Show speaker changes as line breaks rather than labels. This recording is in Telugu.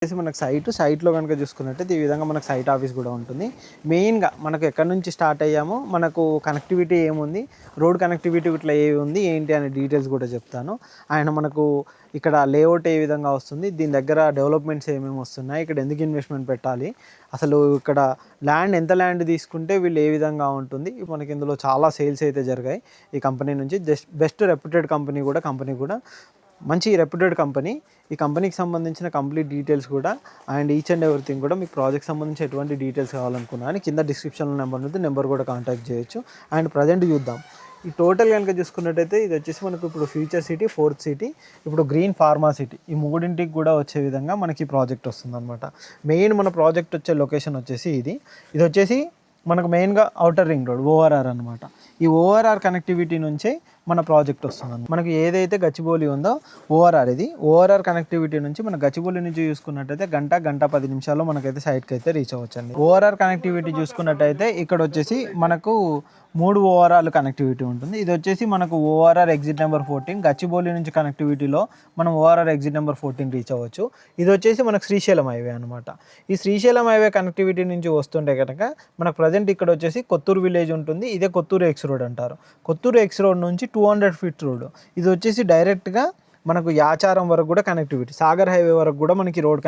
మనకు సైట్లో కనుక చూసుకున్నట్టయితే ఈ విధంగా మనకు సైట్ ఆఫీస్ కూడా ఉంటుంది. మెయిన్గా మనకు ఎక్కడి నుంచి స్టార్ట్ అయ్యామో, మనకు కనెక్టివిటీ ఏముంది, రోడ్ కనెక్టివిటీ ఇట్లా ఏమి ఉంది ఏంటి అనే డీటెయిల్స్ కూడా చెప్తాను. అండ్ మనకు ఇక్కడ లేఅవుట్ ఏ విధంగా వస్తుంది, దీని దగ్గర డెవలప్మెంట్స్ ఏమేమి వస్తున్నాయి, ఇక్కడ ఎందుకు ఇన్వెస్ట్మెంట్ పెట్టాలి, అసలు ఇక్కడ ఎంత ల్యాండ్ తీసుకుంటే వీళ్ళు ఏ విధంగా ఉంటుంది. మనకి ఇందులో చాలా సేల్స్ అయితే జరిగాయి ఈ కంపెనీ నుంచి. బెస్ట్ రెప్యూటెడ్ కంపెనీ కూడా మంచి రెప్యూటెడ్ కంపెనీ. ఈ కంపెనీకి సంబంధించిన కంప్లీట్ డీటెయిల్స్ కూడా అండ్ ఈచ్ అండ్ ఎవ్రీథింగ్ కూడా మీకు ప్రాజెక్ట్ సంబంధించి ఎటువంటి డీటెయిల్స్ కావాలనుకున్నా అని కింద డిస్క్రిప్షన్లో నెంబర్ ఉంది, నెంబర్ కూడా కాంటాక్ట్ చేయొచ్చు. అండ్ ప్రజెంట్ చూద్దాం ఈ టోటల్ కనుక చూసుకున్నట్టయితే ఇది వచ్చేసి మనకు ఇప్పుడు ఫ్యూచర్ సిటీ, ఫోర్త్ సిటీ, ఇప్పుడు గ్రీన్ ఫార్మా సిటీ, ఈ మూడింటికి కూడా వచ్చే విధంగా మనకి ప్రాజెక్ట్ వస్తుంది అనమాట. మెయిన్ మన ప్రాజెక్ట్ వచ్చే లొకేషన్ వచ్చేసి ఇది వచ్చేసి మనకు మెయిన్గా ఔటర్ రింగ్ రోడ్ ఓఆర్ఆర్ అనమాట. ఈ ఓఆర్ఆర్ కనెక్టివిటీ నుంచే మన ప్రాజెక్ట్ వస్తుంది. మనకి ఏదైతే గచ్చిబౌలి ఉందో ఓఆర్ఆర్ కనెక్టివిటీ నుంచి మన గచ్చిబౌలి నుంచి చూసుకున్నట్టయితే గంట 10 నిమిషాల్లో మనకైతే సైట్కి అయితే రీచ్ అవ్వచ్చండి. ఓఆర్ఆర్ కనెక్టివిటీ చూసుకున్నట్టయితే ఇక్కడ వచ్చేసి మనకు 3 ఓఆర్ఆర్ కనెక్టివిటీ ఉంటుంది. ఇది వచ్చేసి మనకు ఓఆర్ఆర్ ఎగ్జిట్ నెంబర్ 14, గచ్చిబౌలి నుంచి కనెక్టివిటీలో మనం ఓఆర్ఆర్ ఎగ్జిట్ నెంబర్ 14 రీచ్ అవ్వచ్చు. ఇది వచ్చేసి మనకు శ్రీశైలం హైవే అనమాట. ఈ శ్రీశైలం హైవే కనెక్టివిటీ నుంచి వస్తుంటే కనుక మనకు ప్రజెంట్ ఇక్కడ వచ్చేసి కొత్తూరు విలేజ్ ఉంటుంది. ఇదే కొత్తూరు ఎక్స్ రోడ్ అంటారు. కొత్తూరు ఎక్స్ రోడ్ నుంచి 200 ఫీట్ రోడ్. ఇది వచ్చేసి డైరెక్ట్గా మనకు యాచారం వరకు కూడా కనెక్టివిటీ, సాగర్ హైవే వరకు కూడా మనకి రోడ్